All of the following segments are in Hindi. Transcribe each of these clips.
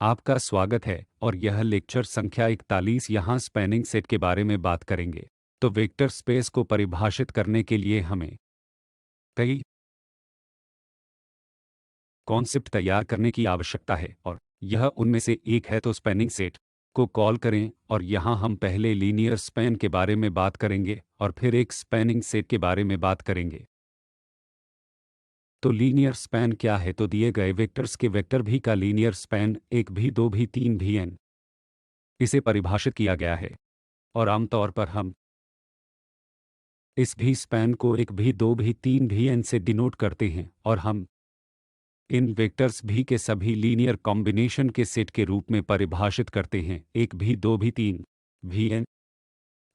आपका स्वागत है और यह लेक्चर संख्या 41। यहाँ स्पैनिंग सेट के बारे में बात करेंगे। तो वेक्टर स्पेस को परिभाषित करने के लिए हमें कई कॉन्सेप्ट तैयार करने की आवश्यकता है और यह उनमें से एक है। तो स्पैनिंग सेट को कॉल करें और यहाँ हम पहले लीनियर स्पैन के बारे में बात करेंगे और फिर एक स्पैनिंग सेट के बारे में बात करेंगे। तो लीनियर स्पैन क्या है? तो दिए गए वेक्टर्स के वेक्टर भी का लीनियर स्पैन 1 भी 2 भी 3 भी n इसे परिभाषित किया गया है और आमतौर पर हम इस भी स्पैन को 1 भी 2 भी 3 भी n से डिनोट करते हैं और हम इन वेक्टर्स भी के सभी लीनियर कॉम्बिनेशन के सेट के रूप में परिभाषित करते हैं 1 भी 2 भी 3 भी n।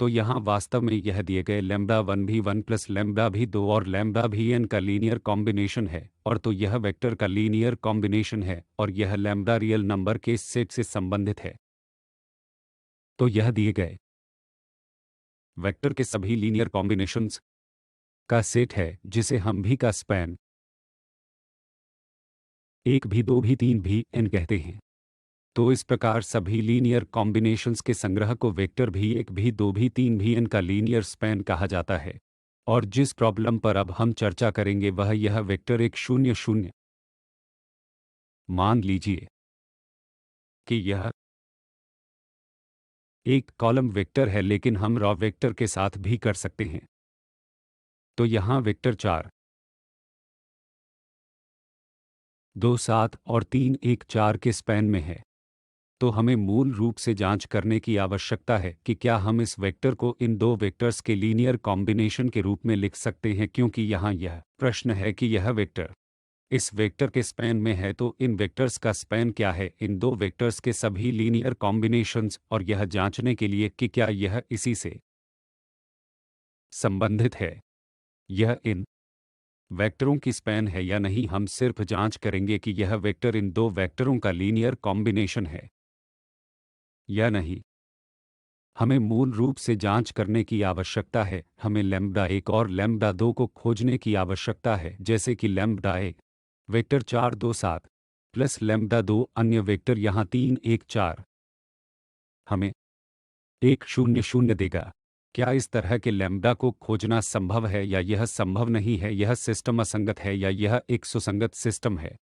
तो यहाँ वास्तव में यह दिए गए लैम्ब्डा 1 भी 1 प्लस लैम्ब्डा भी 2 और लैम्ब्डा भी n का लीनियर कॉम्बिनेशन है और तो यह वेक्टर का लीनियर कॉम्बिनेशन है और यह लैम्ब्डा रियल नंबर के सेट से संबंधित है। तो यह दिए गए वेक्टर के सभी लीनियर कॉम्बिनेशंस का सेट है जिसे हम भी का स्पैन 1 भी 2 भी 3 भी n कहते हैं। तो इस प्रकार सभी लीनियर कॉम्बिनेशंस के संग्रह को वेक्टर भी 1 भी 2 भी 3 भी n का लीनियर स्पैन कहा जाता है। और जिस प्रॉब्लम पर अब हम चर्चा करेंगे वह यह वेक्टर 1 0 0। मान लीजिए कि यह एक कॉलम वेक्टर है लेकिन हम रॉ वेक्टर के साथ भी कर सकते हैं। तो यहाँ वेक्टर 4 2 7 और 3 1 4 के स्पैन में है। तो हमें मूल रूप से जांच करने की आवश्यकता है कि क्या हम इस वेक्टर को इन दो वेक्टर्स के लीनियर कॉम्बिनेशन के रूप में लिख सकते हैं, क्योंकि यहाँ यह प्रश्न है कि यह वेक्टर इस वेक्टर के स्पैन में है। तो इन वेक्टर्स का स्पैन क्या है? इन दो वेक्टर्स के सभी लीनियर कॉम्बिनेशंस, और यह जांचने के लिए कि क्या यह इसी से संबंधित है, यह इन वेक्टरों की स्पैन है या नहीं। हम सिर्फ जांच करेंगे कि यह वेक्टर इन दो वेक्टरों का लीनियर कॉम्बिनेशन है या नहीं। हमें मूल रूप से जांच करने की आवश्यकता है। हमें लैम्ब्डा 1 और लैम्ब्डा 2 को खोजने की आवश्यकता है, जैसे कि लैम्ब्डा 1 वेक्टर 4 2 7 प्लस लैम्ब्डा 2 अन्य वेक्टर यहाँ 3 1 4 हमें 1 0 0 देगा। क्या इस तरह के लैम्ब्डा को खोजना संभव है या यह संभव नहीं है? यह सिस्टम असंगत है या यह एक सुसंगत सिस्टम है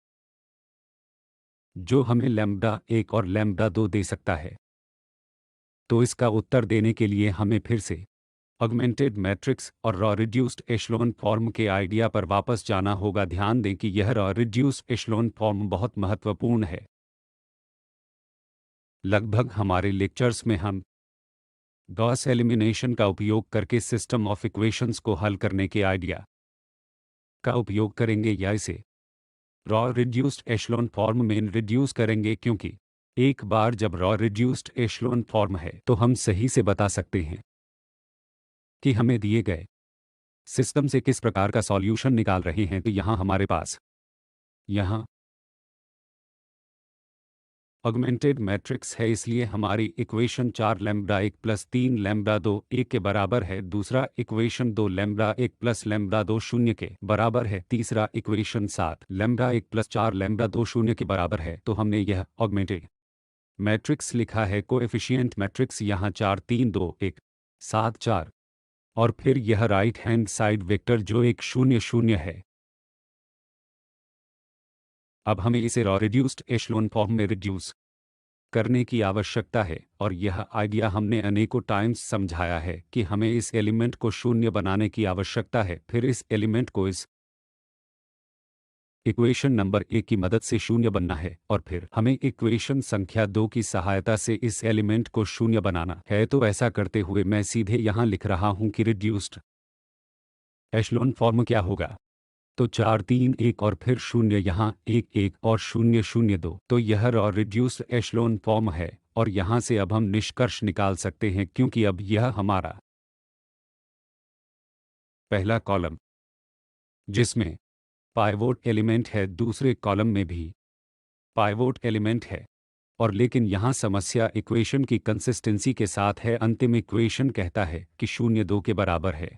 जो हमें लैम्ब्डा 1 और लैम्ब्डा 2 दे सकता है? तो इसका उत्तर देने के लिए हमें फिर से ऑगमेंटेड मैट्रिक्स और रॉ रिड्यूस्ड एशलोन फॉर्म के आइडिया पर वापस जाना होगा। ध्यान दें कि यह रॉ रिड्यूस्ड एशलोन फॉर्म बहुत महत्वपूर्ण है। लगभग हमारे लेक्चर्स में हम गॉस एलिमिनेशन का उपयोग करके सिस्टम ऑफ इक्वेशंस को हल करने के आइडिया का उपयोग करेंगे या इसे रॉ रिड्यूस्ड एशलोन फॉर्म में रिड्यूस करेंगे, क्योंकि एक बार जब रॉ रिड्यूस्ड एशलोन फॉर्म है तो हम सही से बता सकते हैं कि हमें दिए गए सिस्टम से किस प्रकार का सॉल्यूशन निकाल रहे हैं। तो यहाँ हमारे पास यहाँ ऑगमेंटेड मैट्रिक्स है, इसलिए हमारी इक्वेशन 4 लैम्ब्डा 1 प्लस 3 लैम्ब्डा 2 1 के बराबर है। दूसरा इक्वेशन 2 लैम्ब्डा 1 प्लस लैम्ब्डा 2 0 के बराबर है। तीसरा इक्वेशन 7 लैम्ब्डा 1 प्लस 4 लैम्ब्डा 2 0 के बराबर है। तो हमने यह ऑगमेंटेड मैट्रिक्स लिखा है। कोएफिशिएंट मैट्रिक्स यहाँ 4 3 2 1 7 4 और फिर यह राइट हैंड साइड वेक्टर जो 1 0 0 है। अब हमें इसे रॉ रिड्यूस्ड एशलोन फॉर्म में रिड्यूस करने की आवश्यकता है और यह आइडिया हमने अनेकों टाइम्स समझाया है कि हमें इस एलिमेंट को शून्य बनाने की आवश्यकता है। फिर इस एलिमेंट को इस इक्वेशन नंबर 1 की मदद से शून्य बनना है और फिर हमें इक्वेशन संख्या 2 की सहायता से इस एलिमेंट को शून्य बनाना है। तो ऐसा करते हुए मैं सीधे यहाँ लिख रहा हूँ कि रिड्यूस्ड एशलोन फॉर्म क्या होगा। तो 4 3 1 और फिर 0 यहाँ 1 1 और 0 0 2। तो यह रॉ रिड्यूस्ड एशलोन फॉर्म है और यहाँ से अब हम निष्कर्ष निकाल सकते हैं, क्योंकि अब यह हमारा पहला कॉलम जिसमें पाइवोट एलिमेंट है, दूसरे कॉलम में भी पाइवोट एलिमेंट है। और लेकिन यहाँ समस्या इक्वेशन की कंसिस्टेंसी के साथ है। अंतिम इक्वेशन कहता है कि 0 2 के बराबर है,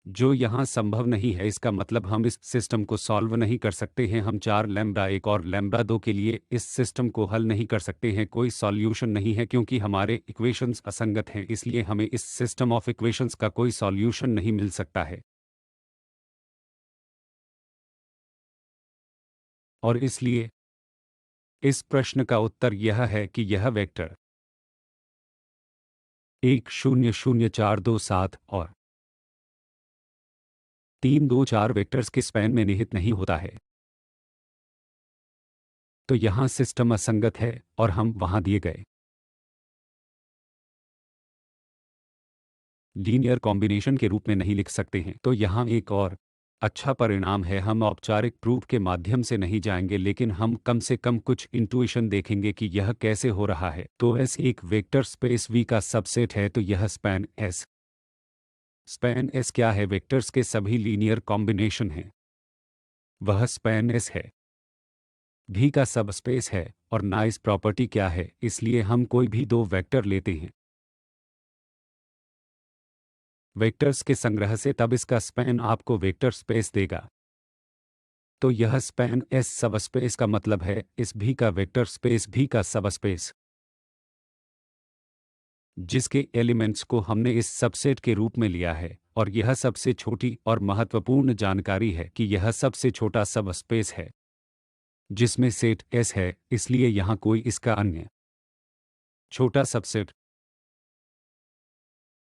जो यहाँ संभव नहीं है। इसका मतलब हम इस सिस्टम को सॉल्व नहीं कर सकते हैं। हम 4 लैम्ब्डा 1 और लैम्ब्डा 2 के लिए इस सिस्टम को हल नहीं कर सकते हैं। कोई सॉल्यूशन नहीं है क्योंकि हमारे इक्वेशंस असंगत हैं, इसलिए हमें इस सिस्टम ऑफ इक्वेशंस का कोई सॉल्यूशन नहीं मिल सकता है। और इसलिए इस प्रश्न का उत्तर यह है कि यह वेक्टर 100427 और 324 वेक्टर्स के स्पैन में निहित नहीं होता है। तो यहाँ सिस्टम असंगत है और हम वहाँ दिए गए लीनियर कॉम्बिनेशन के रूप में नहीं लिख सकते हैं। तो यहाँ एक और अच्छा परिणाम है। हम औपचारिक प्रूफ के माध्यम से नहीं जाएंगे, लेकिन हम कम से कम कुछ इंट्यूशन देखेंगे कि यह कैसे हो रहा है। तो एस एक वेक्टर स्पेस वी का सबसेट है, तो यह स्पैन एस क्या है? वेक्टर्स के सभी लीनियर कॉम्बिनेशन हैं, वह स्पैन एस है। भी का सबस्पेस है। और नाइस प्रॉपर्टी क्या है? इसलिए हम कोई भी दो वेक्टर लेते हैं वेक्टर्स के संग्रह से, तब इसका स्पैन आपको वेक्टर स्पेस देगा। तो यह स्पैन एस सबस्पेस का मतलब है इस भी का वेक्टर स्पेस भी का सबस्पेस, जिसके एलिमेंट्स को हमने इस सबसेट के रूप में लिया है। और यह सबसे छोटी और महत्वपूर्ण जानकारी है कि यह सबसे छोटा सबस्पेस है जिसमें सेट एस है, इसलिए यहाँ कोई इसका अन्य छोटा सबसेट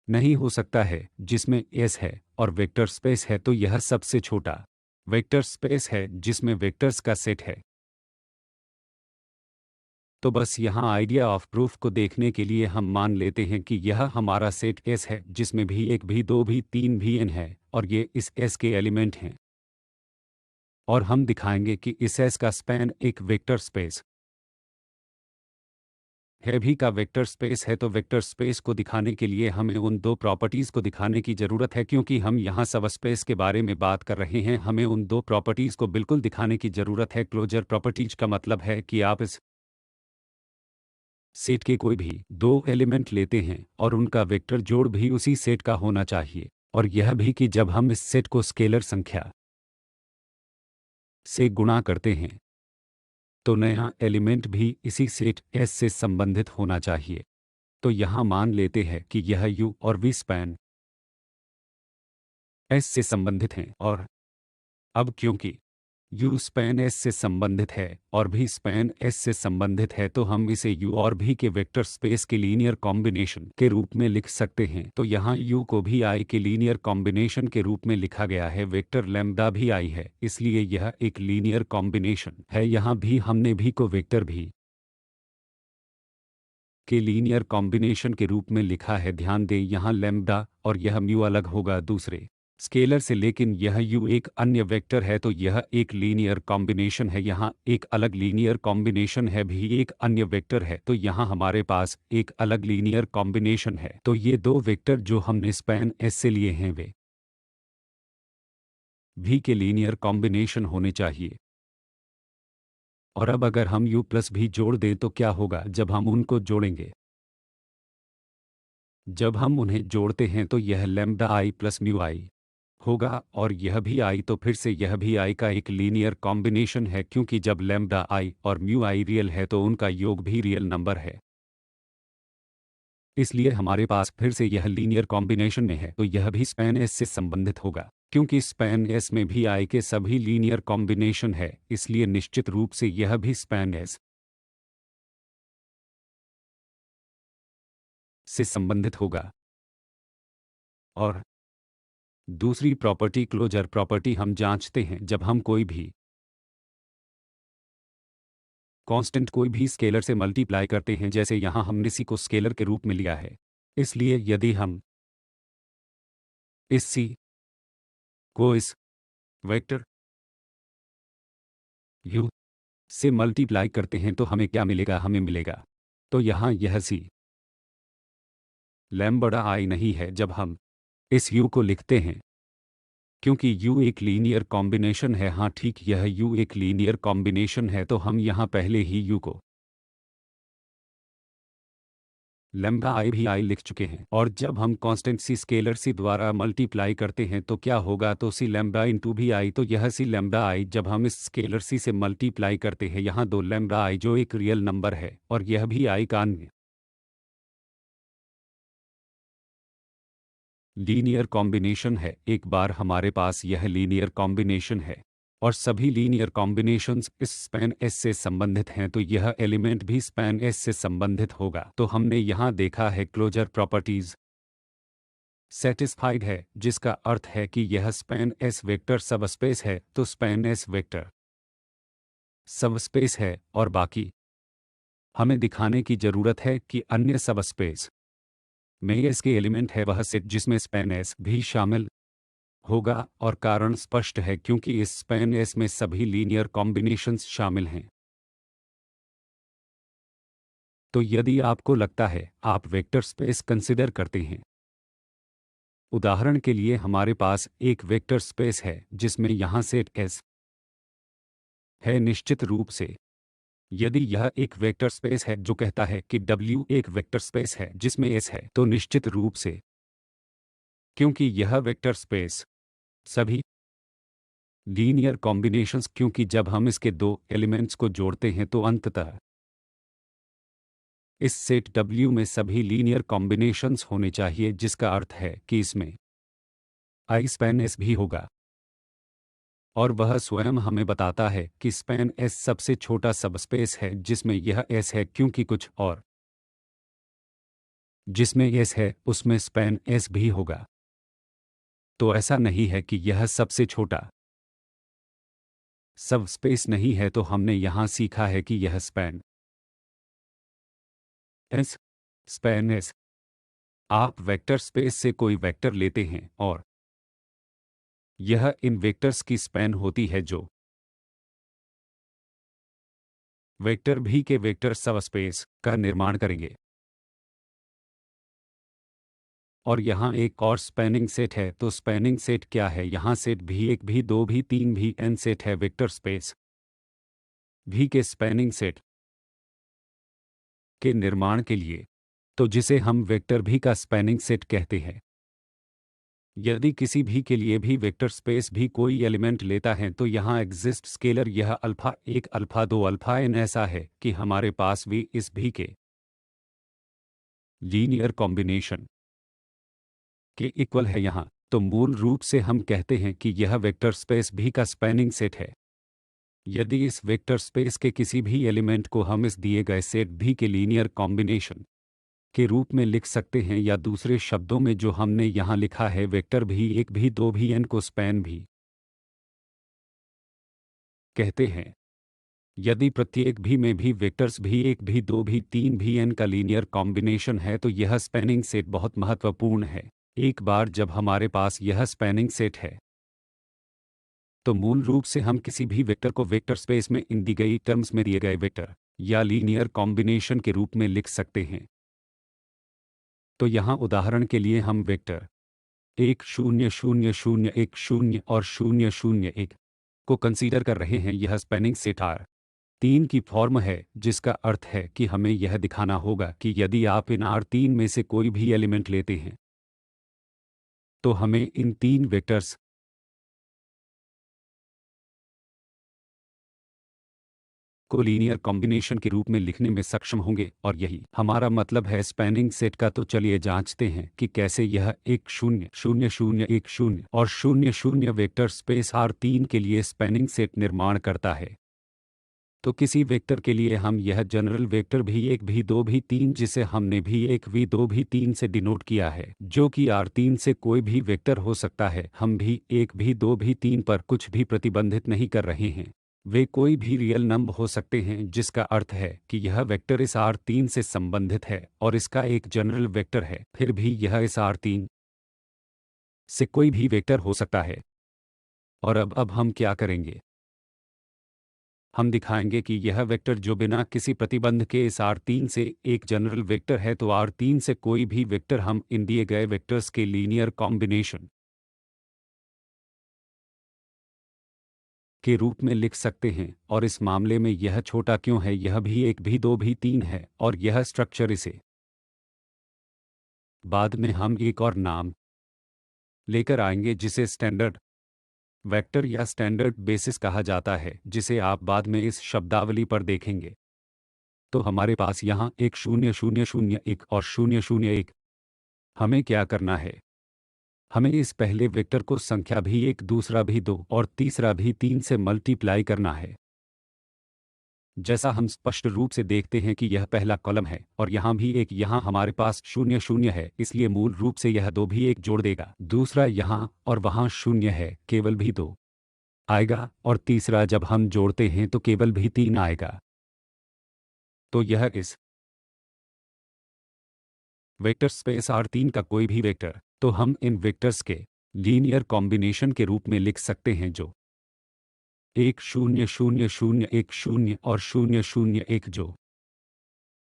नहीं हो सकता है जिसमें एस है और वेक्टर स्पेस है। तो यह सबसे छोटा वेक्टर स्पेस है जिसमें वेक्टर्स का सेट है। तो बस यहाँ आइडिया ऑफ प्रूफ को देखने के लिए हम मान लेते हैं कि यह हमारा सेट एस है जिसमें भी 1 भी 2 भी 3 भी n है और ये इस एस के एलिमेंट हैं। और हम दिखाएंगे कि इस एस का स्पैन एक वेक्टर स्पेस है, भी का वेक्टर स्पेस है। तो वेक्टर स्पेस को दिखाने के लिए हमें उन दो प्रॉपर्टीज़ को दिखाने की ज़रूरत है, क्योंकि हम यहाँ सबस्पेस के बारे में बात कर रहे हैं। हमें उन दो प्रॉपर्टीज़ को बिल्कुल दिखाने की ज़रूरत है। क्लोजर प्रॉपर्टीज का मतलब है कि आप इस सेट के कोई भी दो एलिमेंट लेते हैं और उनका वेक्टर जोड़ भी उसी सेट का होना चाहिए। और यह भी कि जब हम इस सेट को स्केलर संख्या से गुणा करते हैं तो नया एलिमेंट भी इसी सेट एस से संबंधित होना चाहिए। तो यहाँ मान लेते हैं कि यह यू और वी स्पैन एस से संबंधित हैं। और अब क्योंकि यू स्पैन एस से संबंधित है और भी स्पैन एस से संबंधित है, तो हम इसे यू और भी के वेक्टर स्पेस के लीनियर कॉम्बिनेशन के रूप में लिख सकते हैं। तो यहाँ यू को भी आई के लीनियर कॉम्बिनेशन के रूप में लिखा गया है। वेक्टर लैम्ब्डा भी आई है, इसलिए यह एक लीनियर कॉम्बिनेशन है। यहाँ भी हमने भी को वेक्टर भी के लीनियर कॉम्बिनेशन के रूप में लिखा है। ध्यान दें यहाँ लैम्ब्डा और यह म्यू अलग होगा दूसरे स्केलर से, लेकिन यह यू एक अन्य वेक्टर है, तो यह एक लीनियर कॉम्बिनेशन है। यहाँ एक अलग लीनियर कॉम्बिनेशन है, भी एक अन्य वेक्टर है, तो यहाँ हमारे पास एक अलग लीनियर कॉम्बिनेशन है। तो ये दो वेक्टर जो हमने स्पैन एस से लिए हैं वे भी के लीनियर कॉम्बिनेशन होने चाहिए। और अब अगर हम u प्लस भी जोड़ दें तो क्या होगा जब हम उनको जोड़ेंगे? जब हम उन्हें जोड़ते हैं तो यह लैम्ब्डा आई प्लस म्यू आई होगा, और यह भी आई, तो फिर से यह भी आई का एक लीनियर कॉम्बिनेशन है, क्योंकि जब लैम्ब्डा आई और म्यू आई रियल है तो उनका योग भी रियल नंबर है। इसलिए हमारे पास फिर से यह लीनियर कॉम्बिनेशन में है, तो यह भी स्पैन एस से संबंधित होगा। क्योंकि स्पैन एस में भी आई के सभी लीनियर कॉम्बिनेशन है, इसलिए निश्चित रूप से यह भी स्पैन एस से संबंधित होगा। और दूसरी प्रॉपर्टी क्लोजर प्रॉपर्टी हम जांचते हैं जब हम कोई भी कांस्टेंट कोई भी स्केलर से मल्टीप्लाई करते हैं, जैसे यहाँ हमने सी को स्केलर के रूप में लिया है। इसलिए यदि हम इस सी को इस वेक्टर यू से मल्टीप्लाई करते हैं तो हमें क्या मिलेगा? हमें मिलेगा, तो यहाँ यह सी लैम्ब्डा आई नहीं है जब हम इस यू को लिखते हैं, क्योंकि यू एक लीनियर कॉम्बिनेशन है। हाँ ठीक, यह यू एक लीनियर कॉम्बिनेशन है, तो हम यहाँ पहले ही यू को लैम्ब्डा आई भी आई लिख चुके हैं, और जब हम कांस्टेंट सी स्केलर सी द्वारा मल्टीप्लाई करते हैं तो क्या होगा, तो सी लैम्ब्डा इंटू भी आई, तो यह सी लैम्ब्डा आई जब हम इस स्केलर सी से मल्टीप्लाई करते हैं यहाँ दो लैम्ब्डा आई जो एक रियल नंबर है और यह भी आई का लीनियर कॉम्बिनेशन है। एक बार हमारे पास यह लीनियर कॉम्बिनेशन है और सभी लीनियर कॉम्बिनेशंस इस स्पैन एस से संबंधित हैं तो यह एलिमेंट भी स्पैन एस से संबंधित होगा। तो हमने यहाँ देखा है क्लोजर प्रॉपर्टीज सेटिस्फाइड है, जिसका अर्थ है कि यह स्पैन एस वेक्टर सबस्पेस है, तो स्पैन एस वेक्टर सबस्पेस है और बाकी हमें दिखाने की जरूरत है कि अन्य सबस्पेस में इसके एलिमेंट है वह सेट जिसमें स्पैन एस भी शामिल होगा, और कारण स्पष्ट है क्योंकि इस स्पैन एस में सभी लीनियर कॉम्बिनेशंस शामिल हैं। तो यदि आपको लगता है आप वेक्टर स्पेस कंसिडर करते हैं, उदाहरण के लिए हमारे पास एक वेक्टर स्पेस है जिसमें यहाँ सेट एस है, निश्चित रूप से यदि यह एक वेक्टर स्पेस है जो कहता है कि W एक वेक्टर स्पेस है जिसमें S है, तो निश्चित रूप से क्योंकि यह वेक्टर स्पेस सभी लीनियर कॉम्बिनेशंस, क्योंकि जब हम इसके दो एलिमेंट्स को जोड़ते हैं तो अंततः इस सेट W में सभी लीनियर कॉम्बिनेशंस होने चाहिए, जिसका अर्थ है कि इसमें I स्पैन S भी होगा। और वह स्वयं हमें बताता है कि स्पैन S सबसे छोटा सबस्पेस है जिसमें यह S है, क्योंकि कुछ और जिसमें S है उसमें स्पैन S भी होगा। तो ऐसा नहीं है कि यह सबसे छोटा सबस्पेस नहीं है। तो हमने यहाँ सीखा है कि यह स्पैन S स्पैन S आप वेक्टर स्पेस से कोई वेक्टर लेते हैं और यह इन वेक्टर्स की स्पैन होती है जो वेक्टर भी के वेक्टर सबस्पेस का निर्माण करेंगे। और यहाँ एक और स्पैनिंग सेट है। तो स्पैनिंग सेट क्या है, यहाँ सेट भी एक भी दो भी तीन भी n सेट है वेक्टर स्पेस भी के स्पैनिंग सेट के निर्माण के लिए, तो जिसे हम वेक्टर भी का स्पैनिंग सेट कहते हैं। यदि किसी भी के लिए भी वेक्टर स्पेस भी कोई एलिमेंट लेता है तो यहाँ एग्जिस्ट स्केलर यह अल्फा 1 अल्फा 2 अल्फा n ऐसा है कि हमारे पास भी इस भी के लीनियर कॉम्बिनेशन के इक्वल है यहाँ। तो मूल रूप से हम कहते हैं कि यह वेक्टर स्पेस भी का स्पैनिंग सेट है। यदि इस वेक्टर स्पेस के किसी भी एलिमेंट को हम इस दिए गए सेट भी के लीनियर कॉम्बिनेशन के रूप में लिख सकते हैं, या दूसरे शब्दों में जो हमने यहाँ लिखा है वेक्टर भी एक भी दो भी n को स्पैन भी कहते हैं। यदि प्रत्येक भी में भी वेक्टर्स भी एक भी दो भी तीन भी n का लीनियर कॉम्बिनेशन है तो यह स्पैनिंग सेट बहुत महत्वपूर्ण है। एक बार जब हमारे पास यह स्पैनिंग सेट है तो मूल रूप से हम किसी भी वेक्टर को वेक्टर स्पेस में इन दी गई टर्म्स में दिए गए वेक्टर या लीनियर कॉम्बिनेशन के रूप में लिख सकते हैं। तो यहाँ उदाहरण के लिए हम वेक्टर 1 0 0 0 1 0 और 0 0 1 को कंसीडर कर रहे हैं। यह स्पैनिंग सेट R3 की फॉर्म है, जिसका अर्थ है कि हमें यह दिखाना होगा कि यदि आप इन R3 में से कोई भी एलिमेंट लेते हैं तो हमें इन तीन वेक्टर्स को लीनियर कॉम्बिनेशन के रूप में लिखने में सक्षम होंगे, और यही हमारा मतलब है स्पैनिंग सेट का। तो चलिए जांचते हैं कि कैसे यह 1 0 0 0 1 0 और 0 0 वेक्टर स्पेस R3 के लिए स्पैनिंग सेट निर्माण करता है। तो किसी वेक्टर के लिए हम यह जनरल वेक्टर भी एक भी दो भी तीन, जिसे हमने भी एक भी दो भी तीन से डिनोट किया है, जो कि R3 से कोई भी वेक्टर हो सकता है, हम भी एक भी दो भी तीन पर कुछ भी प्रतिबंधित नहीं कर रहे हैं। वे कोई भी रियल नंबर हो सकते हैं, जिसका अर्थ है कि यह वेक्टर इस R3 से संबंधित है और इसका एक जनरल वेक्टर है। फिर भी यह इस R3 से कोई भी वेक्टर हो सकता है। और अब हम क्या करेंगे, हम दिखाएंगे कि यह वेक्टर जो बिना किसी प्रतिबंध के इस R3 से एक जनरल वेक्टर है, तो R3 से कोई भी वेक्टर हम इन दिए गए वेक्टर्स के लीनियर कॉम्बिनेशन के रूप में लिख सकते हैं। और इस मामले में यह छोटा क्यों है, यह भी एक भी दो भी तीन है और यह स्ट्रक्चर इसे बाद में हम एक और नाम लेकर आएंगे जिसे स्टैंडर्ड वेक्टर या स्टैंडर्ड बेसिस कहा जाता है, जिसे आप बाद में इस शब्दावली पर देखेंगे। तो हमारे पास यहाँ एक 0 0 0 1 और 0 0 1। हमें क्या करना है? हमें इस पहले वेक्टर को संख्या भी 1, दूसरा भी 2 और तीसरा भी 3 से मल्टीप्लाई करना है। जैसा हम स्पष्ट रूप से देखते हैं कि यह पहला कॉलम है और यहाँ भी एक, यहाँ हमारे पास 0 0 है, इसलिए मूल रूप से यह 2 भी 1 जोड़ देगा। दूसरा यहाँ और वहाँ 0 है, केवल भी 2 आएगा, और तीसरा जब हम जोड़ते हैं तो केवल भी 3 आएगा। तो यह इस वेक्टर स्पेस R3 का कोई भी वेक्टर, तो हम इन वेक्टर्स के लीनियर कॉम्बिनेशन के रूप में लिख सकते हैं जो 1 0 0 0 1 0 और 0 0 1, जो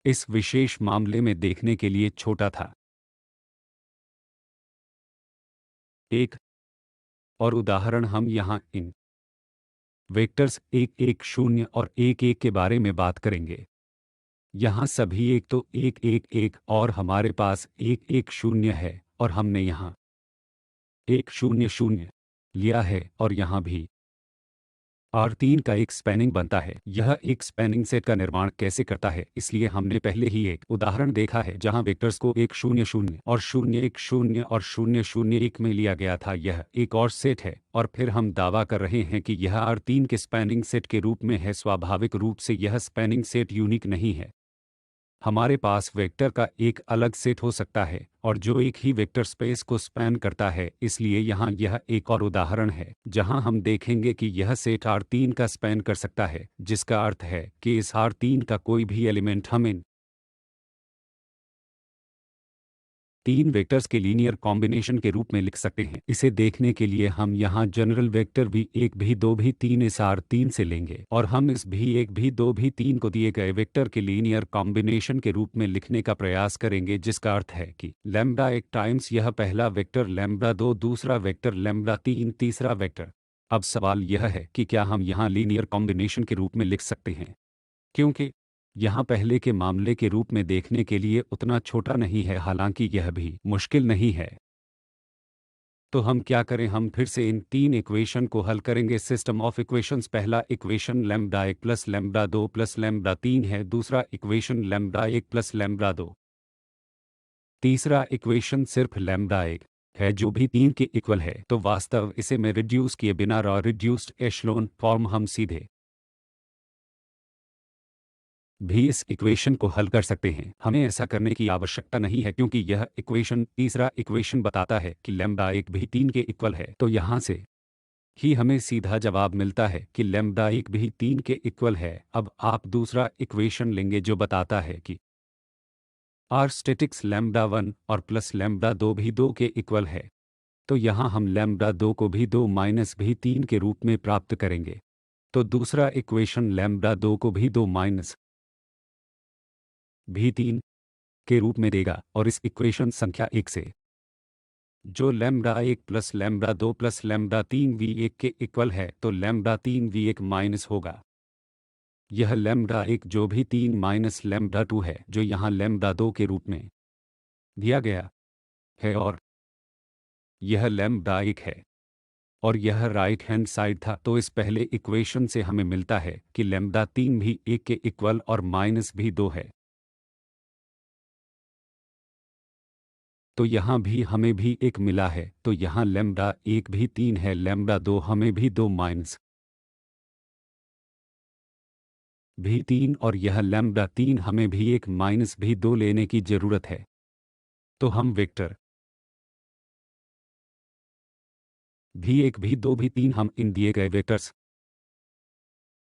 इस विशेष मामले में देखने के लिए छोटा था 1। और उदाहरण हम यहाँ इन वेक्टर्स 1 1 0 और 1 1 के बारे में बात करेंगे। यहाँ सभी एक, तो 1 1 1 और हमारे पास 1 1 0 है, और हमने यहाँ 1 0 0 लिया है, और यहाँ भी R3 का एक स्पैनिंग बनता है। यह एक स्पैनिंग सेट का निर्माण कैसे करता है, इसलिए हमने पहले ही एक उदाहरण देखा है जहां वेक्टर्स को 1 0 0 और 0 1 0 और 0 0 1 में लिया गया था। यह एक और सेट है, और फिर हम दावा कर रहे हैं कि यह R3 के स्पैनिंग सेट के रूप में है। स्वाभाविक रूप से यह स्पैनिंग सेट यूनिक नहीं है। हमारे पास वेक्टर का एक अलग सेट हो सकता है और जो एक ही वेक्टर स्पेस को स्पैन करता है। इसलिए यहाँ यह एक और उदाहरण है जहाँ हम देखेंगे कि यह सेट R3 का स्पैन कर सकता है, जिसका अर्थ है कि इस R3 का कोई भी एलिमेंट हम इन 3 वेक्टर्स के लीनियर कॉम्बिनेशन के रूप में लिख सकते हैं। इसे देखने के लिए हम यहाँ जनरल वेक्टर भी1 भी2 भी3 इस R3 से लेंगे, और हम इस भी1 भी2 भी3 को दिए गए वेक्टर के लीनियर कॉम्बिनेशन के रूप में लिखने का प्रयास करेंगे, जिसका अर्थ है कि लैम्ब्डा 1 टाइम्स यह पहला वेक्टर, लैम्ब्डा 2 दूसरा वेक्टर, लैम्ब्डा 3 तीसरा वेक्टर। अब सवाल यह है कि क्या हम यहाँ लीनियर कॉम्बिनेशन के रूप में लिख सकते हैं, क्योंकि यहाँ पहले के मामले के रूप में देखने के लिए उतना छोटा नहीं है, हालांकि यह भी मुश्किल नहीं है। तो हम क्या करें, हम फिर से इन 3 इक्वेशन को हल करेंगे। सिस्टम ऑफ इक्वेशंस, पहला equation lambda 1 plus lambda 2 plus lambda 3 है। दूसरा इक्वेशन लैम्ब्डा 1 प्लस लैम्ब्डा 2। तीसरा इक्वेशन सिर्फ लैम्ब्डा 1 है, जो भी 3 के इक्वल है। तो वास्तव इसे में रिड्यूस किए बिना रॉ रिड्यूस्ड एशलोन फॉर्म हम सीधे भी इस इक्वेशन को हल कर सकते हैं। हमें ऐसा करने की आवश्यकता नहीं है, क्योंकि यह इक्वेशन, तीसरा इक्वेशन बताता है कि लैम्ब्डा 1 भी 3 के इक्वल है। तो यहाँ से ही हमें सीधा जवाब मिलता है कि लैम्ब्डा 1 भी 3 के इक्वल है। अब आप दूसरा इक्वेशन लेंगे जो बताता है कि आर स्टेटिक्स लैम्ब्डा 1 और प्लस लैम्ब्डा 2 भी 2 के इक्वल है। तो यहाँ हम लैम्ब्डा 2 को भी 2 माइनस भी 3 के रूप में प्राप्त करेंगे। तो दूसरा इक्वेशन लैम्ब्डा 2 को भी 2 माइनस भी 3 के रूप में देगा, और इस इक्वेशन संख्या 1 से जो lambda 1 plus lambda 2 plus lambda 3 v1 के इक्वल है, तो लैम्ब्डा 3 v1 माइनस होगा यह लैम्ब्डा 1 जो भी 3 माइनस लैम्ब्डा 2 है, जो यहाँ लैम्ब्डा 2 के रूप में दिया गया है, और यह लैम्ब्डा 1 है, और यह राइट हैंड साइड था। तो इस पहले इक्वेशन से हमें मिलता है कि लैम्ब्डा 3 भी 1 के इक्वल और माइनस भी 2 है। तो यहाँ भी हमें भी 1 मिला है, तो यहाँ लैम्ब्डा 1 भी 3 है, लैम्ब्डा 2 हमें भी 2 माइनस भी 3, और यह लैम्ब्डा 3 हमें भी 1 माइनस भी 2 लेने की ज़रूरत है। तो हम वेक्टर भी 1 भी 2 भी 3, हम इन दिए गए वेक्टर्स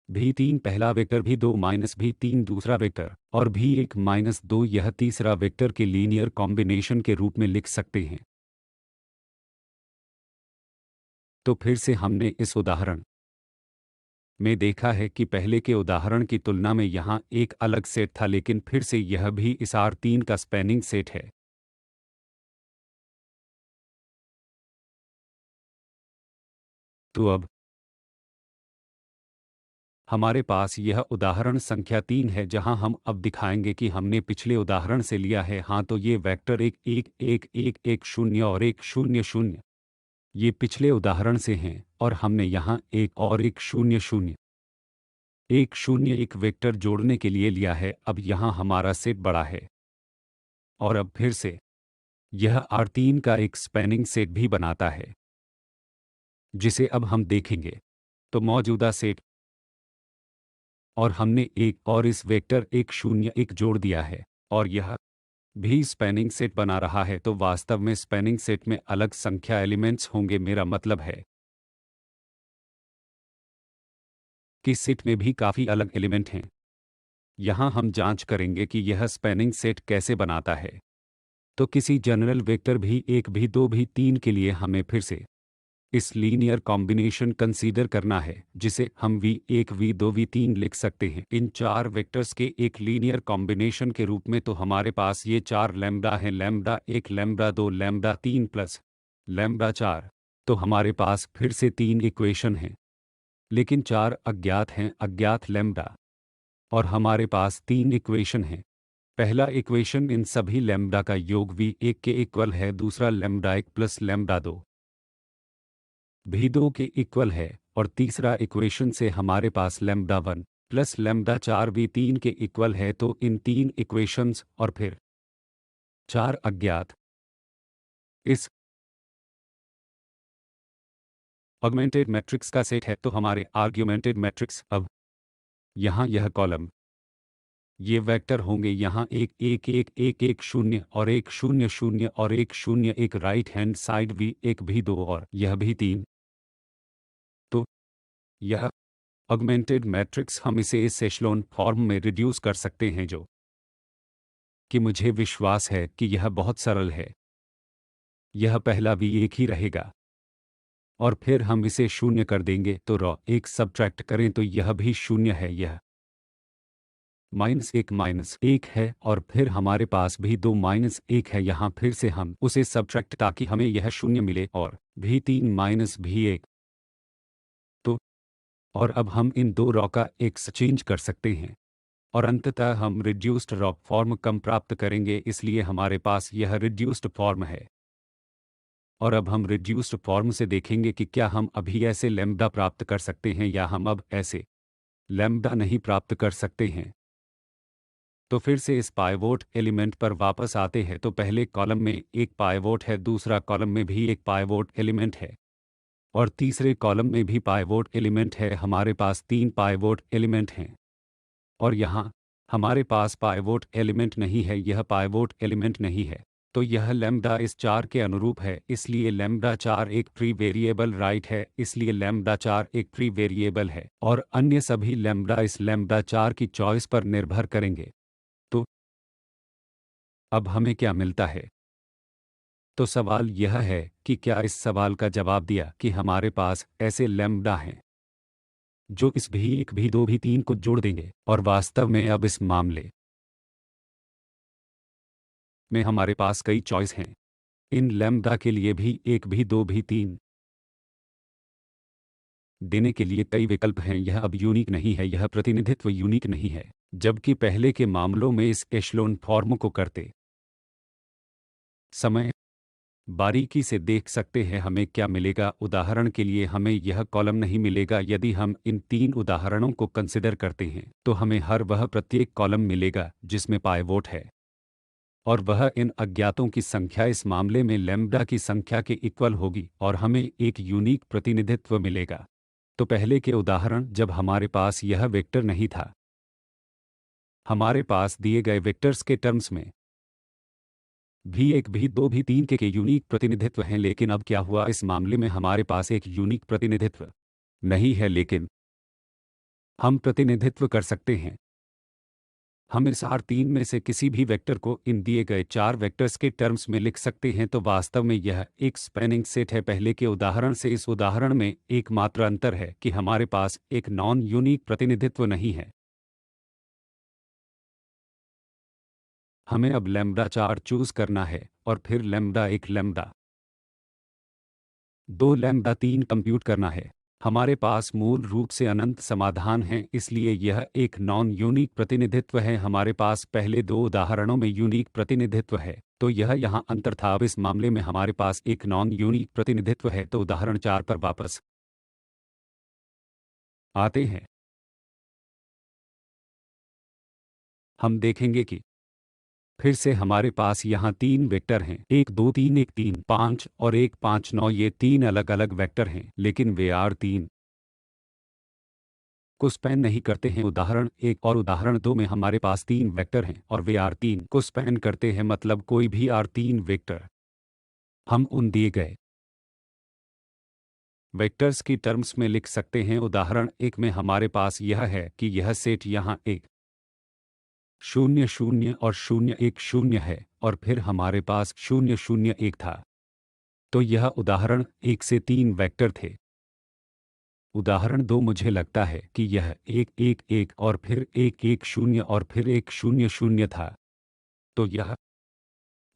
भी 3 पहला वेक्टर, भी 2 माइनस भी 3 दूसरा वेक्टर, और भी 1 माइनस 2 यह तीसरा वेक्टर के लीनियर कॉम्बिनेशन के रूप में लिख सकते हैं। तो फिर से हमने इस उदाहरण में देखा है कि पहले के उदाहरण की तुलना में यहाँ एक अलग सेट था, लेकिन फिर से यह भी इस R3 का स्पैनिंग सेट है। तो अब हमारे पास यह उदाहरण संख्या 3 है जहां हम अब दिखाएंगे कि हमने पिछले उदाहरण से लिया है। हाँ, तो ये वेक्टर 1 1 1 1 1 0 और 1 0 0 ये पिछले उदाहरण से हैं और हमने यहाँ एक और 1 0 0 1 0 1 वेक्टर जोड़ने के लिए लिया है। अब यहाँ हमारा सेट बड़ा है और अब फिर से यह R3 का एक स्पैनिंग सेट भी बनाता है, जिसे अब हम देखेंगे। तो मौजूदा सेट और हमने एक और इस वेक्टर 1 0 1 जोड़ दिया है और यह भी स्पैनिंग सेट बना रहा है। तो वास्तव में स्पैनिंग सेट में अलग संख्या एलिमेंट्स होंगे। मेरा मतलब है कि सेट में भी काफ़ी अलग एलिमेंट हैं। यहाँ हम जांच करेंगे कि यह स्पैनिंग सेट कैसे बनाता है। तो किसी जनरल वेक्टर भी 1 भी 2 भी 3 के लिए हमें फिर से इस लीनियर कॉम्बिनेशन कंसीडर करना है, जिसे हम v1 v2 v3 लिख सकते हैं इन चार वेक्टर्स के एक लीनियर कॉम्बिनेशन के रूप में। तो हमारे पास ये चार लैम्ब्डा हैं, lambda 1 lambda 2 lambda 3 plus lambda 4। तो हमारे पास फिर से तीन इक्वेशन हैं, लेकिन चार अज्ञात हैं, अज्ञात लैम्ब्डा। और हमारे पास तीन इक्वेशन हैं। पहला इक्वेशन इन सभी लैम्ब्डा का योग v1 के इक्वल है, दूसरा लैम्ब्डा 1 प्लस लैम्ब्डा 2 भी 2 के इक्वल है, और तीसरा इक्वेशन से हमारे पास लैम्ब्डा 1 प्लस लैम्ब्डा 4 v3 के इक्वल है। तो इन तीन इक्वेशंस और फिर चार अज्ञात इस ऑगमेंटेड मैट्रिक्स का सेट है। तो हमारे आर्ग्यूमेंटेड मैट्रिक्स अब यहाँ यह कॉलम ये वेक्टर होंगे यहाँ 1 1 1 1 1 0 और 1 0 0 और 1 0 1 right hand side v1 v2 और यह भी 3। तो यह ऑगमेंटेड मैट्रिक्स हम इसे इस एशलोन फॉर्म में रिड्यूस कर सकते हैं, जो कि मुझे विश्वास है कि यह बहुत सरल है। यह पहला v1 ही रहेगा और फिर हम इसे शून्य कर देंगे। तो रॉ 1 सब्ट्रैक्ट करें तो यह भी शून्य है, यह -1 है और फिर हमारे पास भी 2 -1 है। यहाँ फिर से हम उसे सब्ट्रैक्ट ताकि हमें यह शून्य मिले और v3 v1। तो और अब हम इन दो रॉ का एक्सचेंज कर सकते हैं और अंततः हम रिड्यूस्ड रॉ फॉर्म कम प्राप्त करेंगे, इसलिए हमारे पास यह रिड्यूस्ड फॉर्म है। और अब हम रिड्यूस्ड फॉर्म से देखेंगे कि क्या हम अभी ऐसे लैम्ब्डा प्राप्त कर सकते हैं या हम अब ऐसे लैम्ब्डा नहीं प्राप्त कर सकते हैं। तो फिर से इस पाइवोट एलिमेंट पर वापस आते हैं। तो पहले कॉलम में एक पाइवोट है, दूसरा कॉलम में भी एक पाइवोट एलिमेंट है और तीसरे कॉलम में भी पाइवोट एलिमेंट है। हमारे पास तीन पाइवोट एलिमेंट हैं और यहाँ हमारे पास पाइवोट एलिमेंट नहीं है, यह पाइवोट एलिमेंट नहीं है। तो यह लैम्ब्डा इस 4 के अनुरूप है, इसलिए लैम्ब्डा 4 एक फ्री वेरिएबल राइट है, इसलिए लैम्ब्डा 4 एक फ्री वेरिएबल है और अन्य सभी लैम्ब्डा इस लैम्ब्डा 4 की चॉइस पर निर्भर करेंगे। तो अब हमें क्या मिलता है? तो सवाल यह है कि क्या इस सवाल का जवाब दिया कि हमारे पास ऐसे लैम्ब्डा हैं जो इस भी1 भी2 भी3 को जोड़ देंगे। और वास्तव में अब इस मामले में हमारे पास कई चॉइस हैं। इन लैम्ब्डा के लिए भी 1 भी 2 भी 3 देने के लिए कई विकल्प हैं। यह अब यूनिक नहीं है, यह प्रतिनिधित्व यूनिक नहीं है, जबकि पहले के मामलों में इस एशलोन फॉर्म को करते समय बारीकी से देख सकते हैं हमें क्या मिलेगा। उदाहरण के लिए हमें यह कॉलम नहीं मिलेगा। यदि हम इन तीन उदाहरणों को कंसिडर करते हैं तो हमें हर वह प्रत्येक कॉलम मिलेगा जिसमें पाइवोट है और वह इन अज्ञातों की संख्या इस मामले में लैम्ब्डा की संख्या के इक्वल होगी और हमें एक यूनिक प्रतिनिधित्व मिलेगा। तो पहले के उदाहरण जब हमारे पास यह वेक्टर नहीं था, हमारे पास दिए गए वेक्टर्स के टर्म्स में भी1 भी2 भी 3 के यूनिक प्रतिनिधित्व हैं। लेकिन अब क्या हुआ, इस मामले में हमारे पास एक यूनिक प्रतिनिधित्व नहीं है, लेकिन हम प्रतिनिधित्व कर सकते हैं। हम इस R3 में से किसी भी वेक्टर को इन दिए गए चार वेक्टर्स के टर्म्स में लिख सकते हैं। तो वास्तव में यह एक स्पैनिंग सेट है। पहले के उदाहरण से इस उदाहरण में एकमात्र अंतर है कि हमारे पास एक नॉन यूनिक प्रतिनिधित्व नहीं है। हमें अब लैम्ब्डा 4 चूज करना है और फिर लैम्ब्डा 1 लैम्ब्डा 2 लैम्ब्डा 3 कंप्यूट करना है। हमारे पास मूल रूप से अनंत समाधान हैं, इसलिए यह एक नॉन यूनिक प्रतिनिधित्व है। हमारे पास पहले दो उदाहरणों में यूनिक प्रतिनिधित्व है, तो यह यहाँ अंतर था। अब इस मामले में हमारे पास एक नॉन यूनिक प्रतिनिधित्व है। तो उदाहरण 4 पर वापस आते हैं। हम देखेंगे कि फिर से हमारे पास यहाँ 3 वेक्टर हैं, 1 2 3 1 3 5 और 1 5 9। ये 3 अलग अलग वेक्टर हैं, लेकिन वे R3 को स्पैन नहीं करते हैं। उदाहरण 1 और उदाहरण 2 में हमारे पास 3 वेक्टर हैं और वे R3 को स्पैन करते हैं, मतलब कोई भी R3 वेक्टर हम उन दिए गए वेक्टर्स की टर्म्स में लिख सकते हैं। उदाहरण 1 में हमारे पास यह है कि यह सेट यहाँ 1 0 0 और 0 1 0 है और फिर हमारे पास 0 0 1 था। तो यह उदाहरण 1 से 3 वेक्टर थे। उदाहरण 2 मुझे लगता है कि यह 1 1 1 और फिर 1 1 0 और फिर 1 0 0 था। तो यह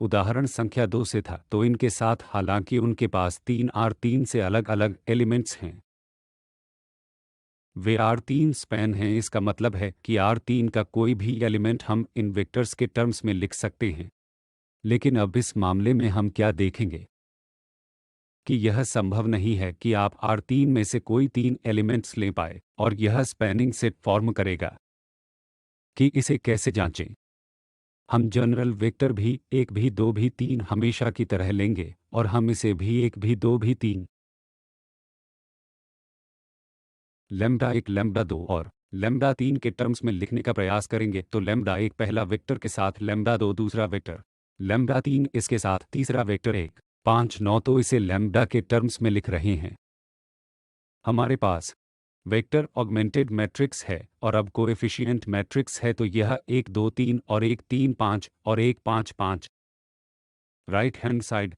उदाहरण संख्या 2 से था। तो इनके साथ हालांकि उनके पास 3 R3 से अलग अलग एलिमेंट्स हैं, वे R3 स्पैन हैं। इसका मतलब है कि R3 का कोई भी एलिमेंट हम इन वेक्टर्स के टर्म्स में लिख सकते हैं। लेकिन अब इस मामले में हम क्या देखेंगे कि यह संभव नहीं है कि आप R3 में से कोई 3 एलिमेंट्स ले पाए और यह स्पैनिंग सेट फॉर्म करेगा। कि इसे कैसे जांचें? हम जनरल वेक्टर भी 1 भी 2 भी 3 हमेशा की तरह लेंगे और हम इसे भी 1 भी 2 भी 3 लैम्ब्डा 1 लैम्ब्डा 2 और लैम्ब्डा 3 के टर्म्स में लिखने का प्रयास करेंगे। तो लैम्ब्डा 1 पहला वेक्टर के साथ, लैम्ब्डा 2 दूसरा वेक्टर, लैम्ब्डा 3 इसके साथ तीसरा वेक्टर 1 5 9। तो इसे लैम्ब्डा के टर्म्स में लिख रहे हैं। हमारे पास वेक्टर ऑगमेंटेड मैट्रिक्स है और अब कोएफिशिएंट मैट्रिक्स है। तो यह 1 2 3 और 1 3 5 और 1 5 5। राइट हैंड साइड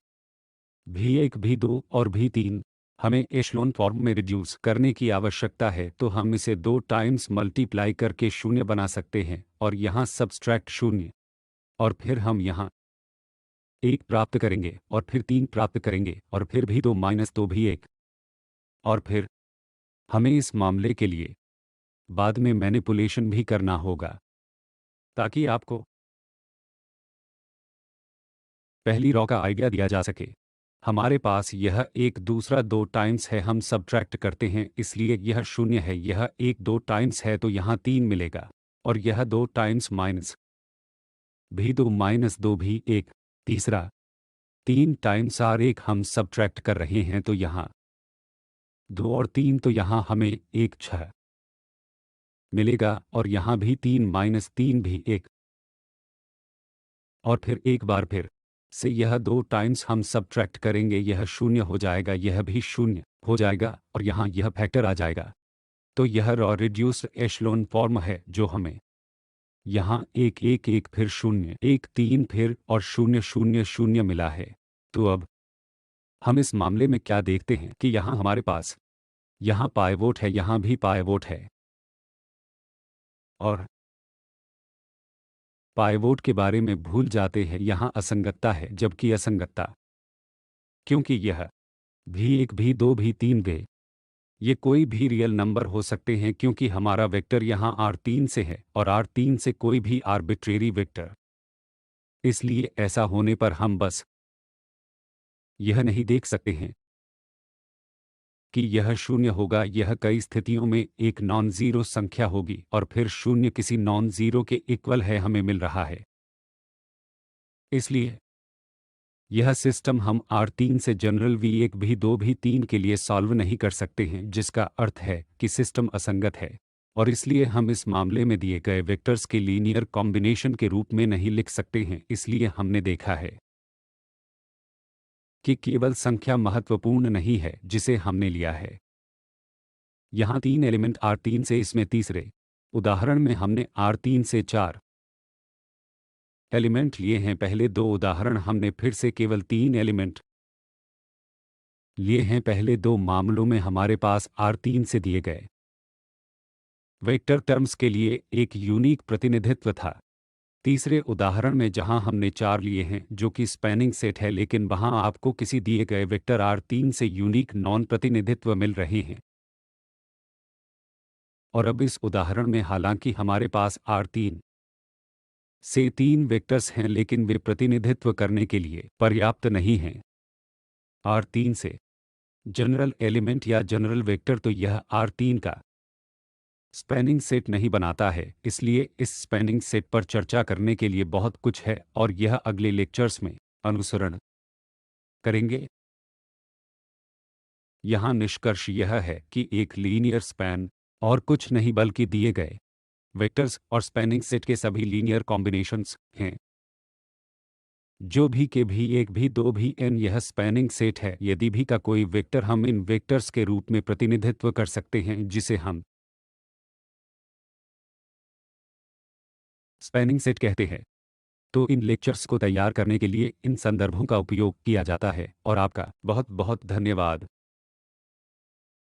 भी 1 भी 2 और भी 3 हमें एशलोन फॉर्म में रिड्यूस करने की आवश्यकता है। तो हम इसे 2 टाइम्स मल्टीप्लाई करके 0 बना सकते हैं और यहाँ सब्सट्रैक्ट 0 और फिर हम यहाँ 1 प्राप्त करेंगे और फिर 3 प्राप्त करेंगे और फिर भी 2 माइनस 2 भी 1। और फिर हमें इस मामले के लिए बाद में मैनिपुलेशन भी करना होगा ताकि आपको पहली रॉ का आइडिया दिया जा सके। हमारे पास यह एक दूसरा 2 टाइम्स है, हम सब्ट्रैक्ट करते हैं, इसलिए यह 0 है। यह 1 2 टाइम्स है तो यहाँ 3 मिलेगा और यह 2 टाइम्स माइनस भी 2 माइनस 2 भी 1 तीसरा 3 टाइम्स R1 हम सब्ट्रैक्ट कर रहे हैं तो यहाँ 2 और 3 तो यहाँ हमें 1 6 मिलेगा और यहाँ भी 3 माइनस 3 भी 1 और फिर एक बार फिर से यह 2 टाइम्स हम सब्ट्रैक्ट करेंगे, यह 0 हो जाएगा, यह भी 0 हो जाएगा और यहाँ यह फैक्टर आ जाएगा। तो यह रॉ रिड्यूस्ड एशलोन फॉर्म है जो हमें यहाँ 1 1 1 फिर 0 1 3 फिर और 0 0 0 मिला है। तो अब हम इस मामले में क्या देखते हैं कि यहाँ हमारे पास यहाँ पाइवोट है, यहाँ भी पाइवोट है और पाइवोट के बारे में भूल जाते हैं, यहाँ असंगतता है, जबकि असंगतता क्योंकि यह भी 1 भी 2 भी 3 वे ये कोई भी रियल नंबर हो सकते हैं क्योंकि हमारा वेक्टर यहाँ R3 से है और R3 से कोई भी आर्बिट्रेरी वेक्टर। इसलिए ऐसा होने पर हम बस यह नहीं देख सकते हैं कि यह 0 होगा, यह कई स्थितियों में एक नॉन ज़ीरो संख्या होगी और फिर 0 किसी नॉन ज़ीरो के इक्वल है, हमें मिल रहा है। इसलिए यह सिस्टम हम R3 से जनरल V1 भी 2 भी 3 के लिए सॉल्व नहीं कर सकते हैं, जिसका अर्थ है कि सिस्टम असंगत है और इसलिए हम इस मामले में दिए गए वेक्टर्स के लीनियर कॉम्बिनेशन के रूप में नहीं लिख सकते हैं। इसलिए हमने देखा है कि केवल संख्या महत्वपूर्ण नहीं है जिसे हमने लिया है। यहाँ 3 एलिमेंट R3 से, इसमें तीसरे उदाहरण में हमने R3 से 4 एलिमेंट लिए हैं। पहले 2 उदाहरण हमने फिर से केवल 3 एलिमेंट लिए हैं। पहले 2 मामलों में हमारे पास R3 से दिए गए वेक्टर टर्म्स के लिए एक यूनिक प्रतिनिधित्व था। तीसरे उदाहरण में जहां हमने 4 लिए हैं जो कि स्पैनिंग सेट है, लेकिन वहां आपको किसी दिए गए वेक्टर R3 से यूनिक नॉन प्रतिनिधित्व मिल रहे हैं। और अब इस उदाहरण में हालांकि हमारे पास R3 से 3 वेक्टर्स हैं लेकिन वे प्रतिनिधित्व करने के लिए पर्याप्त नहीं हैं। R3 से जनरल एलिमेंट या जनरल वेक्टर तो यह R3 का स्पैनिंग सेट नहीं बनाता है, इसलिए इस स्पैनिंग सेट पर चर्चा करने के लिए बहुत कुछ है और यह अगले लेक्चर्स में अनुसरण करेंगे। यहाँ निष्कर्ष यह है कि एक लीनियर स्पैन और कुछ नहीं बल्कि दिए गए वेक्टर्स और स्पैनिंग सेट के सभी लीनियर कॉम्बिनेशंस हैं। जो भी के भी एक भी दो भी n यह स्पैनिंग सेट है यदि भी का कोई वेक्टर हम इन वेक्टर्स के रूप में प्रतिनिधित्व कर सकते हैं जिसे हम स्पैनिंग सेट कहते हैं। तो इन लेक्चर्स को तैयार करने के लिए इन संदर्भों का उपयोग किया जाता है और आपका बहुत बहुत धन्यवाद।